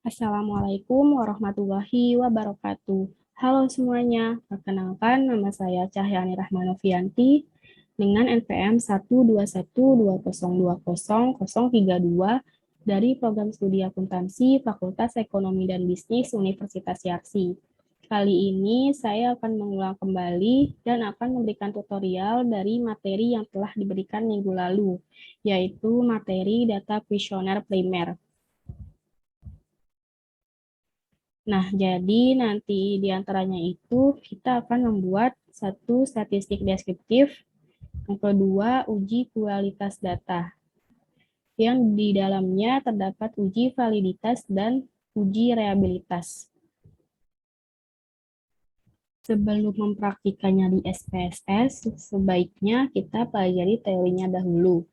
Assalamualaikum warahmatullahi wabarakatuh. Halo semuanya, perkenalkan nama saya Cahyani Rahmanovianti dengan NPM 12120200032 dari Program Studi Akuntansi Fakultas Ekonomi dan Bisnis Universitas Yarsi. Kali ini saya akan mengulang kembali dan akan memberikan tutorial dari materi yang telah diberikan minggu lalu, yaitu materi data kuesioner primer. Nah, jadi nanti di antaranya itu kita akan membuat satu statistik deskriptif, yang kedua uji kualitas data, yang di dalamnya terdapat uji validitas dan uji reliabilitas. Sebelum mempraktikannya di SPSS, sebaiknya kita pelajari teorinya dahulu.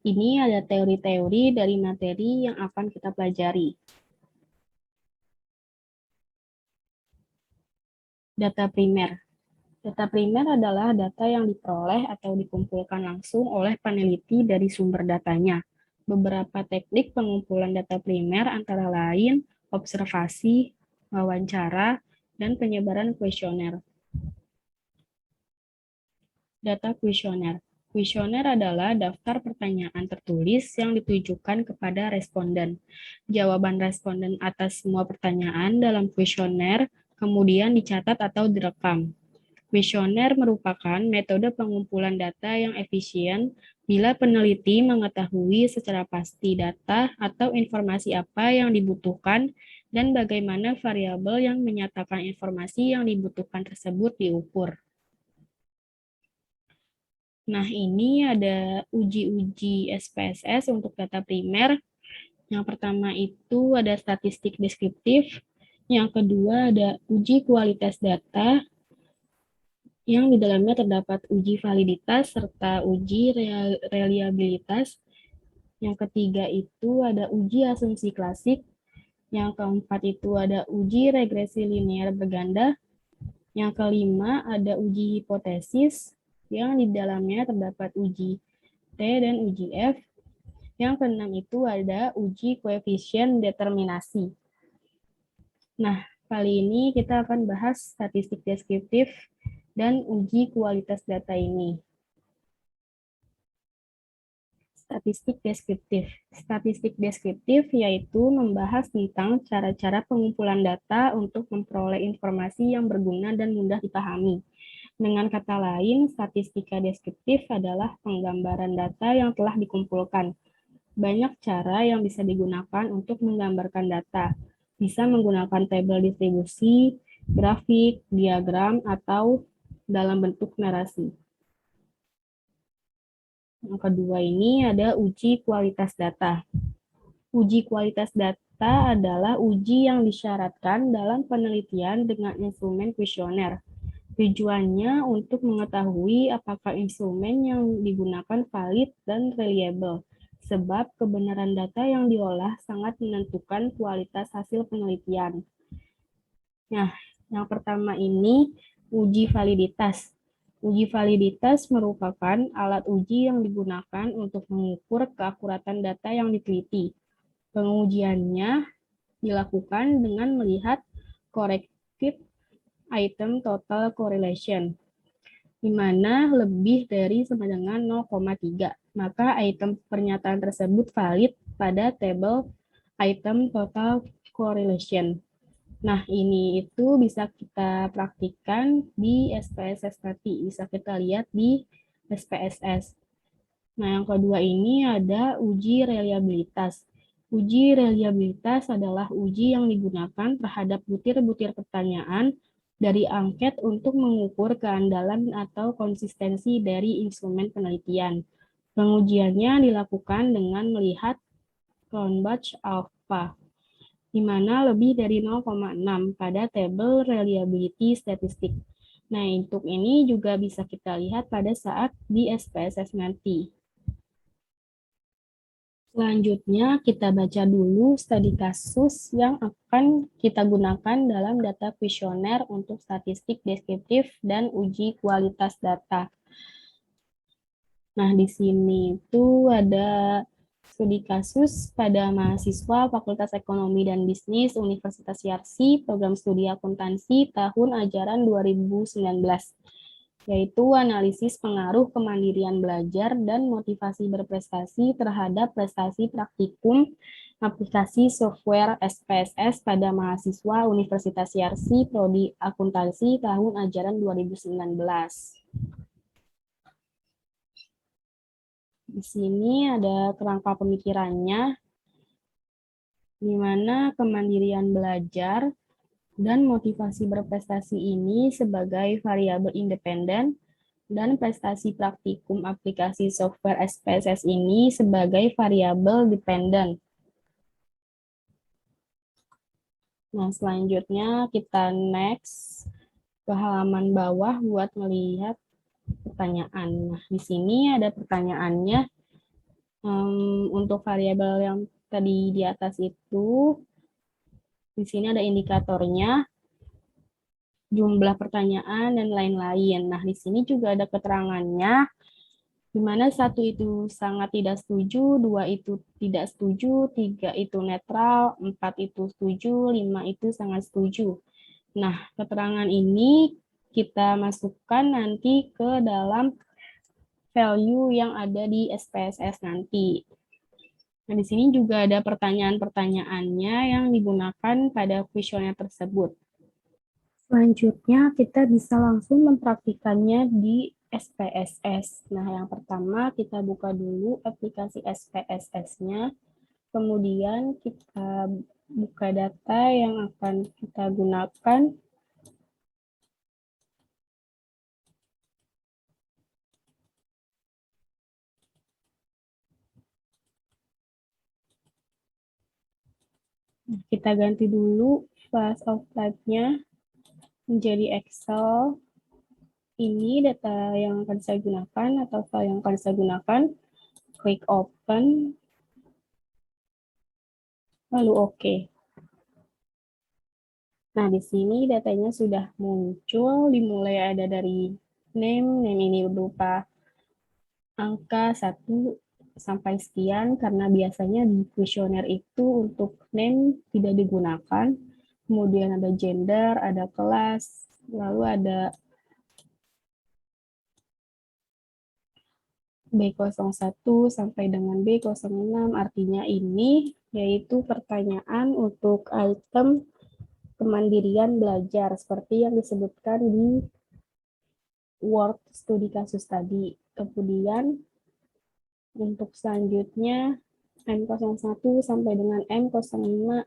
Ini ada teori-teori dari materi yang akan kita pelajari. Data primer. Data primer adalah data yang diperoleh atau dikumpulkan langsung oleh peneliti dari sumber datanya. Beberapa teknik pengumpulan data primer antara lain observasi, wawancara, dan penyebaran kuesioner. Data kuesioner. Kuesioner adalah daftar pertanyaan tertulis yang ditujukan kepada responden. Jawaban responden atas semua pertanyaan dalam kuesioner kemudian dicatat atau direkam. Kuesioner merupakan metode pengumpulan data yang efisien bila peneliti mengetahui secara pasti data atau informasi apa yang dibutuhkan dan bagaimana variabel yang menyatakan informasi yang dibutuhkan tersebut diukur. Nah, ini ada uji-uji SPSS untuk data primer. Yang pertama itu ada statistik deskriptif. Yang kedua ada uji kualitas data, yang di dalamnya terdapat uji validitas serta uji reliabilitas. Yang ketiga itu ada uji asumsi klasik. Yang keempat itu ada uji regresi linear berganda. Yang kelima ada uji hipotesis, yang di dalamnya terdapat uji T dan uji F. Yang keenam itu ada uji koefisien determinasi. Nah, kali ini kita akan bahas statistik deskriptif dan uji kualitas data ini. Statistik deskriptif. Statistik deskriptif yaitu membahas tentang cara-cara pengumpulan data untuk memperoleh informasi yang berguna dan mudah dipahami. Dengan kata lain, statistika deskriptif adalah penggambaran data yang telah dikumpulkan. Banyak cara yang bisa digunakan untuk menggambarkan data. Bisa menggunakan tabel distribusi, grafik, diagram, atau dalam bentuk narasi. Yang kedua ini ada uji kualitas data. Uji kualitas data adalah uji yang disyaratkan dalam penelitian dengan instrumen kuesioner. Tujuannya untuk mengetahui apakah instrumen yang digunakan valid dan reliable, sebab kebenaran data yang diolah sangat menentukan kualitas hasil penelitian. Nah, yang pertama ini uji validitas. Uji validitas merupakan alat uji yang digunakan untuk mengukur keakuratan data yang diteliti. Pengujiannya dilakukan dengan melihat corrected item total correlation, di mana lebih dari sama dengan 0,3. Maka item pernyataan tersebut valid pada tabel item total correlation. Nah, ini itu bisa kita praktikkan di SPSS nanti. Bisa kita lihat di SPSS. Nah, yang kedua ini ada uji reliabilitas. Uji reliabilitas adalah uji yang digunakan terhadap butir-butir pertanyaan dari angket untuk mengukur keandalan atau konsistensi dari instrumen penelitian. Pengujiannya dilakukan dengan melihat Cronbach alpha, di mana lebih dari 0,6 pada tabel reliability statistik. Nah, untuk ini juga bisa kita lihat pada saat di SPSS nanti. Selanjutnya, kita baca dulu studi kasus yang akan kita gunakan dalam data kuesioner untuk statistik deskriptif dan uji kualitas data. Nah, di sini itu ada studi kasus pada mahasiswa Fakultas Ekonomi dan Bisnis Universitas Yarsi, program studi akuntansi tahun ajaran 2019, yaitu analisis pengaruh kemandirian belajar dan motivasi berprestasi terhadap prestasi praktikum aplikasi software SPSS pada mahasiswa Universitas Yarsi, prodi akuntansi tahun ajaran 2019. Di sini ada kerangka pemikirannya, di mana kemandirian belajar dan motivasi berprestasi ini sebagai variabel independen dan prestasi praktikum aplikasi software SPSS ini sebagai variabel dependen. Nah, selanjutnya kita next ke halaman bawah buat melihat pertanyaan. Nah, di sini ada pertanyaannya. Untuk variabel yang tadi di atas itu, di sini ada indikatornya, jumlah pertanyaan, dan lain-lain. Nah, di sini juga ada keterangannya, di mana 1 itu sangat tidak setuju, 2 itu tidak setuju, 3 itu netral, 4 itu setuju, 5 itu sangat setuju. Nah, keterangan ini kita masukkan nanti ke dalam value yang ada di SPSS nanti. Nah, di sini juga ada pertanyaan-pertanyaannya yang digunakan pada kuesioner tersebut. Selanjutnya, kita bisa langsung mempraktikannya di SPSS. Nah, yang pertama kita buka dulu aplikasi SPSS-nya. Kemudian kita buka data yang akan kita gunakan. Kita ganti dulu file of type-nya menjadi Excel. Ini data yang akan saya gunakan atau file yang akan saya gunakan. Klik open, lalu oke. Nah, di sini datanya sudah muncul, dimulai ada dari name ini berupa angka 1 sampai sekian, karena biasanya di kuesioner itu untuk name tidak digunakan. Kemudian ada gender, ada kelas, lalu ada B01 sampai dengan B06, artinya ini yaitu pertanyaan untuk item kemandirian belajar, seperti yang disebutkan di Word studi kasus tadi. Kemudian untuk selanjutnya M01 sampai dengan M05,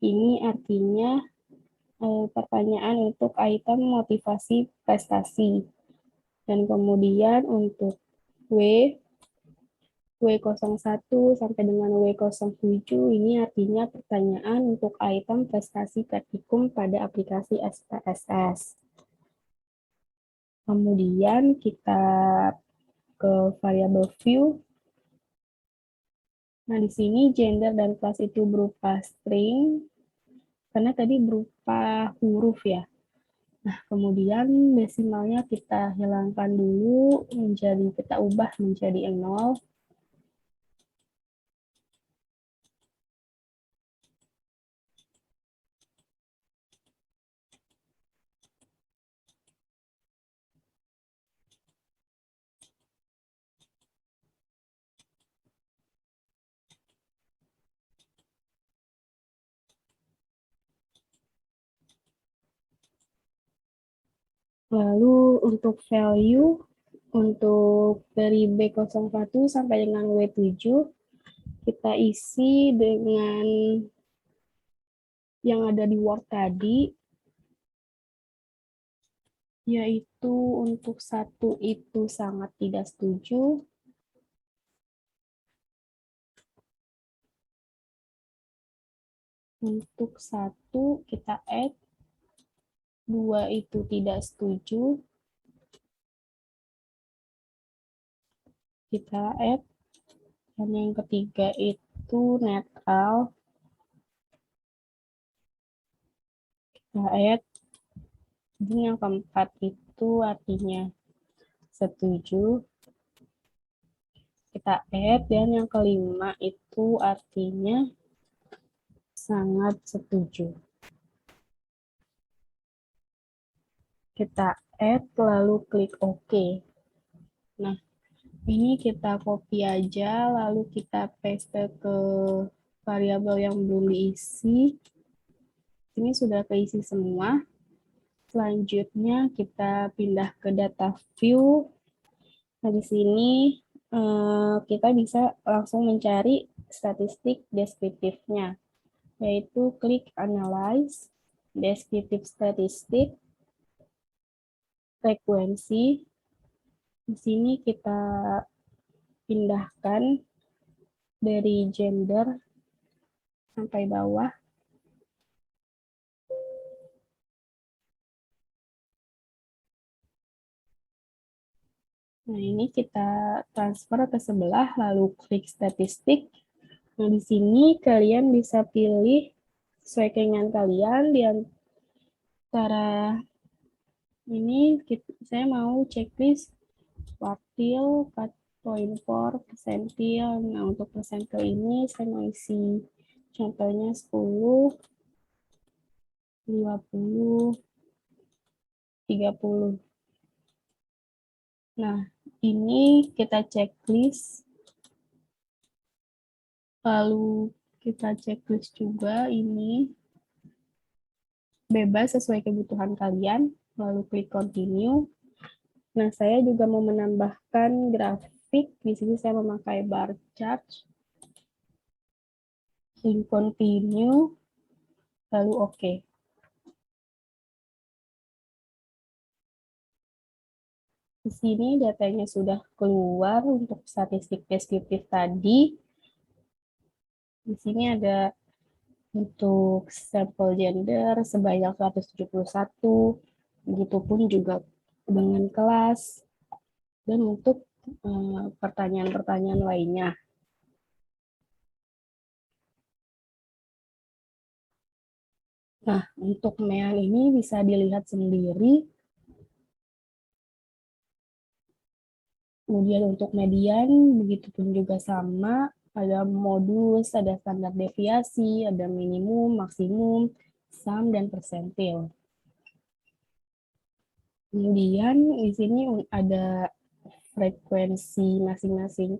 ini artinya pertanyaan untuk item motivasi prestasi. Dan kemudian untuk W01 sampai dengan W07, ini artinya pertanyaan untuk item prestasi praktikum pada aplikasi SPSS. Kemudian kita ke variabel view. Nah, di sini gender dan kelas itu berupa string, karena tadi berupa huruf ya. Nah, kemudian desimalnya kita hilangkan dulu, kita ubah menjadi 0. Lalu untuk value, untuk dari B01 sampai dengan W7, kita isi dengan yang ada di Word tadi, yaitu untuk 1 itu sangat tidak setuju, untuk 1 kita add, 2 itu tidak setuju, kita add, dan yang ketiga itu netral, kita add, dan yang keempat itu artinya setuju, kita add, dan yang kelima itu artinya sangat setuju. Kita add lalu klik OK. Nah, ini kita copy aja lalu kita paste ke variabel yang belum diisi. Ini sudah keisi semua. Selanjutnya kita pindah ke data view. Nah, di sini kita bisa langsung mencari statistik deskriptifnya, yaitu klik Analyze, Descriptive Statistik, Frekuensi. Di sini kita pindahkan dari gender sampai bawah. Nah, ini kita transfer ke sebelah, lalu klik statistik. Nah, di sini kalian bisa pilih sesuai keinginan kalian. Di antara ini, saya mau checklist quartile, 4.4, persentil. Nah, untuk persentil ini saya mau isi contohnya 10, 50, 30. Nah, ini kita checklist. Lalu kita checklist juga ini bebas sesuai kebutuhan kalian. Lalu klik continue. Nah, saya juga mau menambahkan grafik. Di sini saya memakai bar chart. Klik continue. Lalu OK. Di sini datanya sudah keluar untuk statistik deskriptif tadi. Di sini ada untuk sampel gender sebanyak 171, begitupun juga dengan kelas, dan untuk pertanyaan-pertanyaan lainnya. Nah, untuk mean ini bisa dilihat sendiri. Kemudian untuk median, begitupun juga sama. Ada modus, ada standar deviasi, ada minimum, maksimum, sum, dan persentil. Kemudian di sini ada frekuensi masing-masing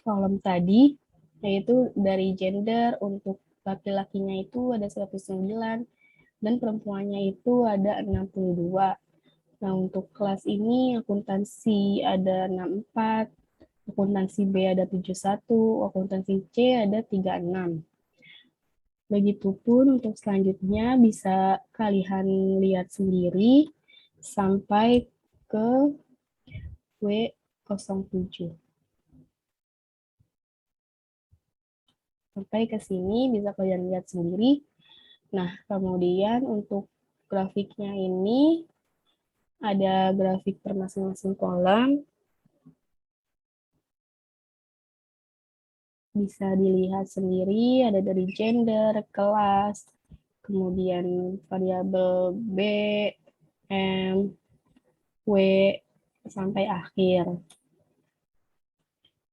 kolom tadi, yaitu dari gender untuk laki-lakinya itu ada 109, dan perempuannya itu ada 62. Nah, untuk kelas ini akuntansi ada 64, akuntansi B ada 71, akuntansi C ada 36. Begitupun untuk selanjutnya bisa kalian lihat sendiri sampai ke W07. Sampai ke sini bisa kalian lihat sendiri. Nah, kemudian untuk grafiknya ini ada grafik per masing-masing kolom. Bisa dilihat sendiri, ada dari gender, kelas, kemudian variabel B, M, W, sampai akhir.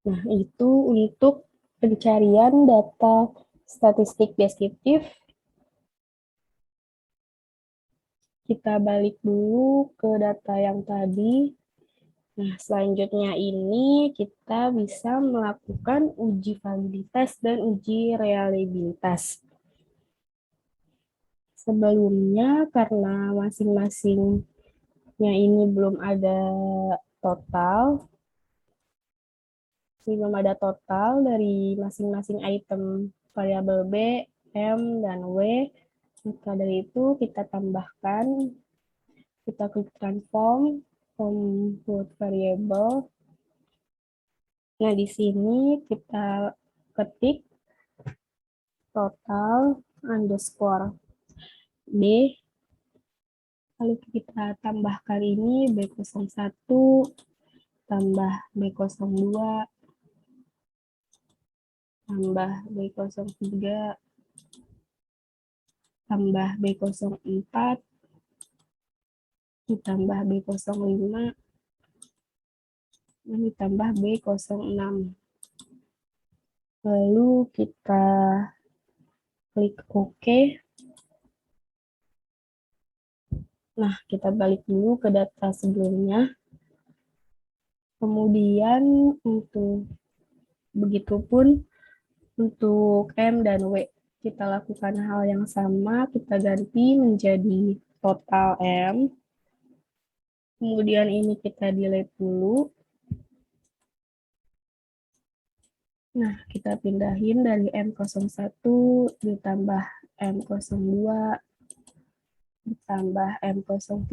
Nah, itu untuk pencarian data statistik deskriptif. Kita balik dulu ke data yang tadi. Nah, selanjutnya ini kita bisa melakukan uji validitas dan uji reliabilitas. Sebelumnya, karena masing-masingnya ini belum ada total, dari masing-masing item variabel B, M, dan W. Maka dari itu kita tambahkan, kita klik transform, compute variable. Nah, di sini kita ketik total underscore B, lalu kita tambahkan ini B01, tambah B02, tambah B03, tambah B04, ditambah B05, ditambah B06. Lalu kita klik OK. Nah, kita balik dulu ke data sebelumnya. Kemudian begitupun untuk M dan W. Kita lakukan hal yang sama, kita ganti menjadi total M. Kemudian ini kita delete dulu. Nah, kita pindahin dari M01 ditambah M02 ditambah M03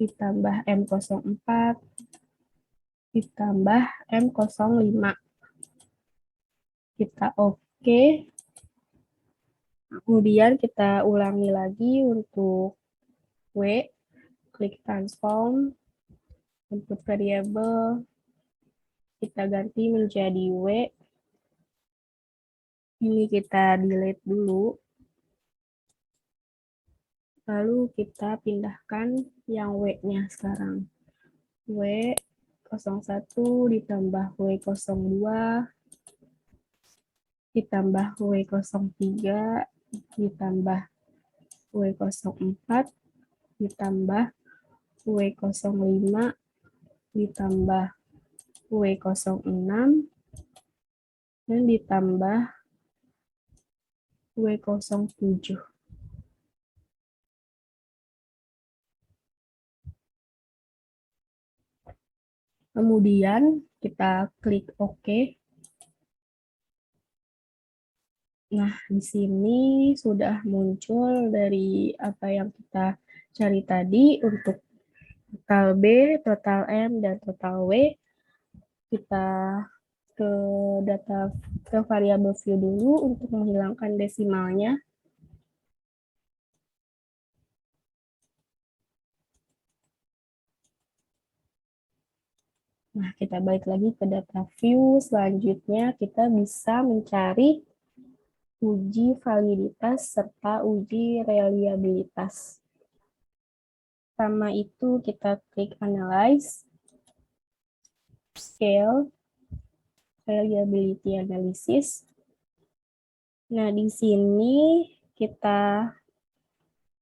ditambah M04 ditambah M05. Kita oke. Kemudian kita ulangi lagi untuk W, klik transform, input variable, kita ganti menjadi W. Ini kita delete dulu. Lalu kita pindahkan yang W-nya sekarang. W01 ditambah W02 ditambah W03 ditambah W04 ditambah W05 ditambah W06 dan ditambah W07. Kemudian kita klik OK. Nah, di sini sudah muncul dari apa yang kita cari tadi untuk total B, total M, dan total W. Kita ke variabel view dulu untuk menghilangkan desimalnya. Nah, kita balik lagi ke data view. Selanjutnya kita bisa mencari uji validitas serta uji reliabilitas. Pertama itu kita klik Analyze, Scale, Reliability Analysis. Nah, di sini kita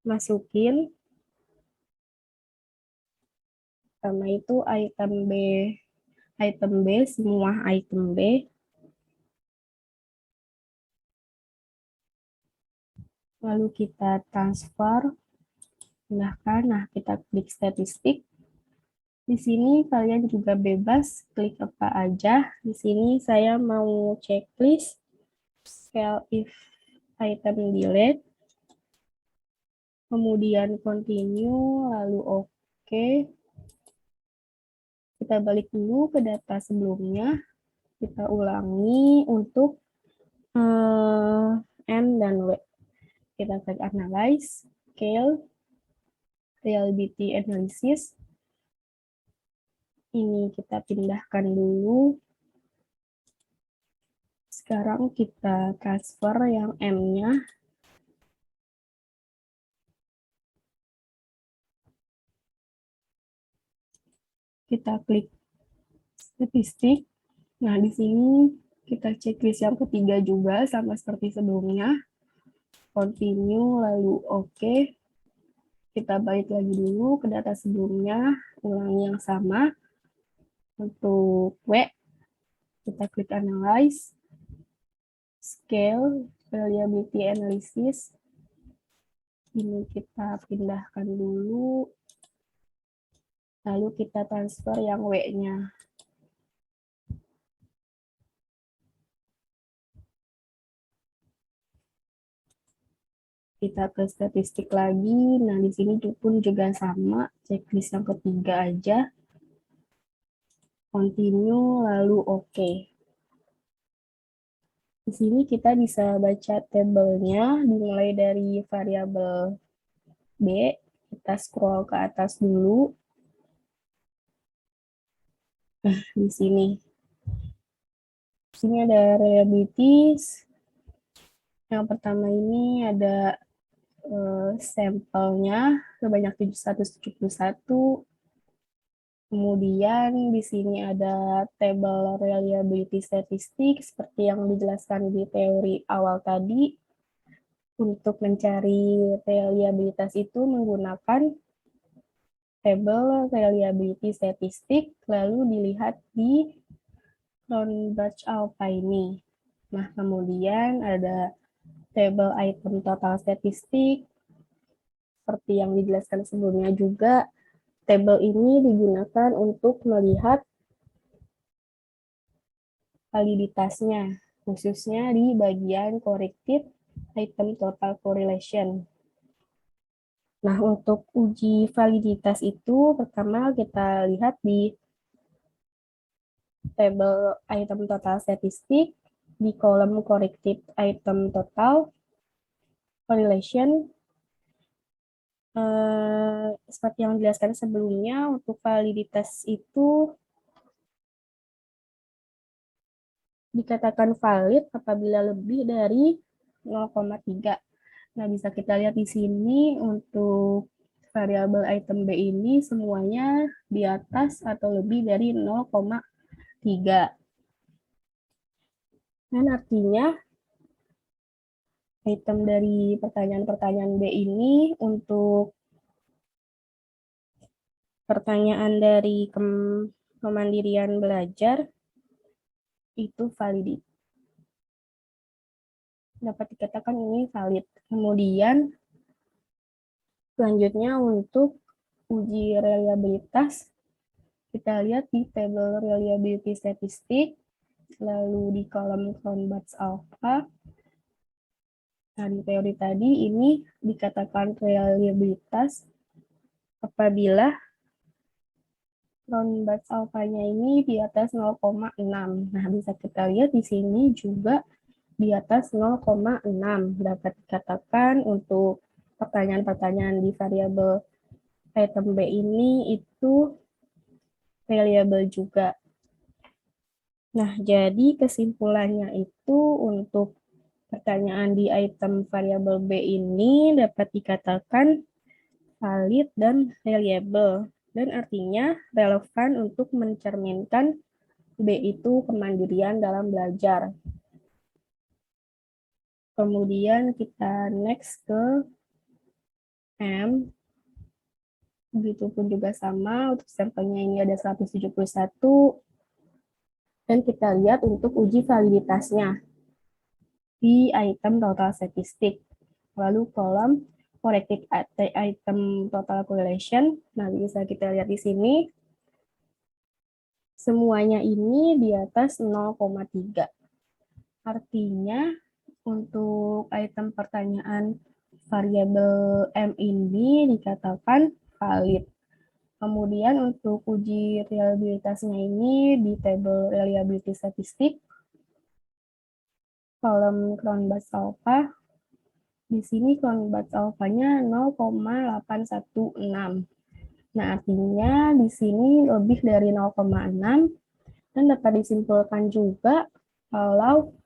masukin pertama itu item B, semua item B. Lalu kita transfer, pindahkan. Nah, kita klik statistik. Di sini kalian juga bebas klik apa aja. Di sini saya mau checklist, scale if item delete, kemudian continue, lalu oke. Kita balik dulu ke data sebelumnya. Kita ulangi untuk M dan W. Kita klik Analyze, Scale, Reliability Analysis. Ini kita pindahkan dulu. Sekarang kita transfer yang M-nya. Kita klik statistik. Nah, di sini kita checklist yang ketiga juga sama seperti sebelumnya. Continue, lalu oke. Kita balik lagi dulu ke data sebelumnya, ulangi yang sama. Untuk W, kita klik Analyze, Scale, Reliability Analysis. Ini kita pindahkan dulu. Lalu kita transfer yang W-nya. Kita ke statistik lagi. Nah, di sini pun juga sama, checklist yang ketiga aja. Continue, lalu oke. Di sini kita bisa baca tabelnya, dimulai dari variabel B. Kita scroll ke atas dulu. Nah, di sini. Di sini ada reliabilities. Yang pertama ini ada sampelnya sebanyak 771. Kemudian di sini ada tabel reliability statistik seperti yang dijelaskan di teori awal tadi. Untuk mencari reliabilitas itu menggunakan tabel reliability statistik, lalu dilihat di Cronbach-Alpha ini. Nah, kemudian ada tabel item total statistik, seperti yang dijelaskan sebelumnya juga. Tabel ini digunakan untuk melihat validitasnya, khususnya di bagian corrected item total correlation. Nah, untuk uji validitas itu pertama kita lihat di tabel item total statistik di kolom corrected item total correlation. Seperti yang dijelaskan sebelumnya, untuk validitas itu dikatakan valid apabila lebih dari 0,3. Nah, bisa kita lihat di sini untuk variabel item B ini semuanya di atas atau lebih dari 0,3. Dan artinya item dari pertanyaan-pertanyaan B ini untuk pertanyaan dari kemandirian belajar itu valid. Dapat dikatakan ini valid. Kemudian selanjutnya untuk uji reliabilitas, kita lihat di tabel reliability statistik, lalu di kolom Cronbach-Alpha. Nah, di teori tadi ini dikatakan reliabilitas apabila Cronbach-Alpha-nya ini di atas 0,6. Nah, bisa kita lihat di sini juga di atas 0,6. Dapat dikatakan untuk pertanyaan-pertanyaan di variabel item B ini itu reliable juga. Nah, jadi kesimpulannya itu untuk pertanyaan di item variabel B ini dapat dikatakan valid dan reliable, dan artinya relevan untuk mencerminkan B itu kemandirian dalam belajar. Kemudian kita next ke M. Begitupun juga sama, untuk sampelnya ini ada 171, dan kita lihat untuk uji validitasnya di item total statistik. Lalu kolom corrected item total correlation. Nah, bisa kita lihat di sini. Semuanya ini di atas 0,3. Artinya untuk item pertanyaan variabel M ini dikatakan valid. Kemudian untuk uji reliabilitasnya ini di tabel reliability statistik, kolom Cronbach-Alpha, di sini Cronbach-Alpha-nya 0,816. Nah, artinya di sini lebih dari 0,6, dan dapat disimpulkan juga kalau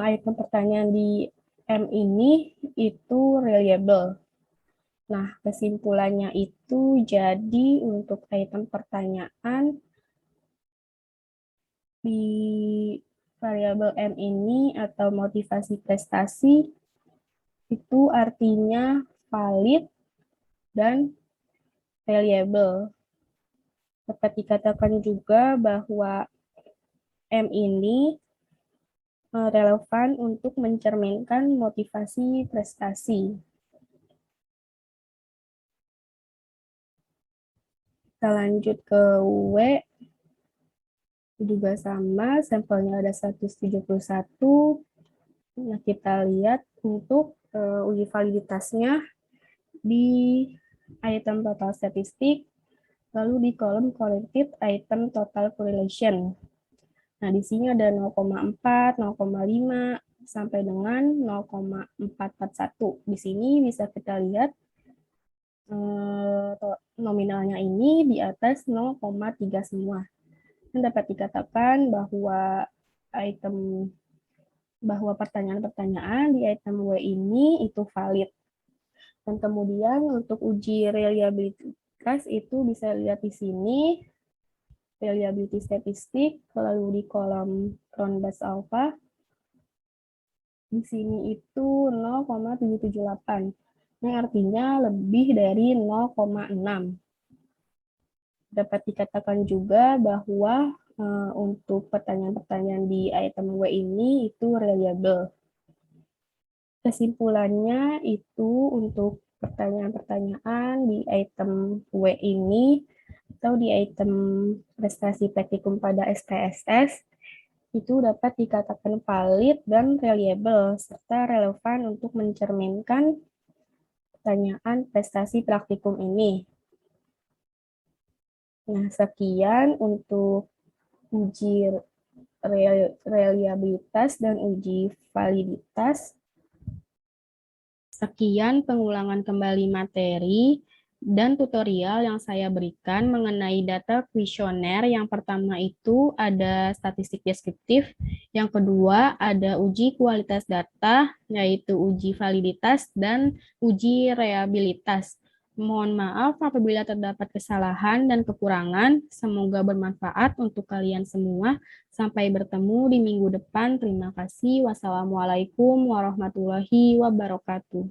item pertanyaan di M ini itu reliable. Nah, kesimpulannya itu jadi untuk item pertanyaan di variabel M ini atau motivasi prestasi itu artinya valid dan reliable. Dapat dikatakan juga bahwa M ini relevan untuk mencerminkan motivasi prestasi. Kita lanjut ke W, juga sama, sampelnya ada 171. Nah, kita lihat untuk uji validitasnya di item total statistik, lalu di kolom corrected item total correlation. Nah, di sini ada 0,4, 0,5, sampai dengan 0,441. Di sini bisa kita lihat nominalnya ini di atas 0,3 semua. Dan dapat dikatakan bahwa pertanyaan-pertanyaan di item W ini itu valid. Dan kemudian untuk uji reliabilitas itu bisa lihat di sini reliability statistik, lalu di kolom Cronbach's alpha, di sini itu 0,778, yang artinya lebih dari 0,6. Dapat dikatakan juga bahwa untuk pertanyaan-pertanyaan di item W ini itu reliable. Kesimpulannya itu untuk pertanyaan-pertanyaan di item W ini atau di item prestasi praktikum pada STSS itu dapat dikatakan valid dan reliable serta relevan untuk mencerminkan pertanyaan prestasi praktikum ini. Nah, sekian untuk uji reliabilitas dan uji validitas. Sekian pengulangan kembali materi dan tutorial yang saya berikan mengenai data kuesioner. Yang pertama itu ada statistik deskriptif, yang kedua ada uji kualitas data, yaitu uji validitas dan uji reliabilitas. Mohon maaf apabila terdapat kesalahan dan kekurangan. Semoga bermanfaat untuk kalian semua. Sampai bertemu di minggu depan. Terima kasih. Wassalamualaikum warahmatullahi wabarakatuh.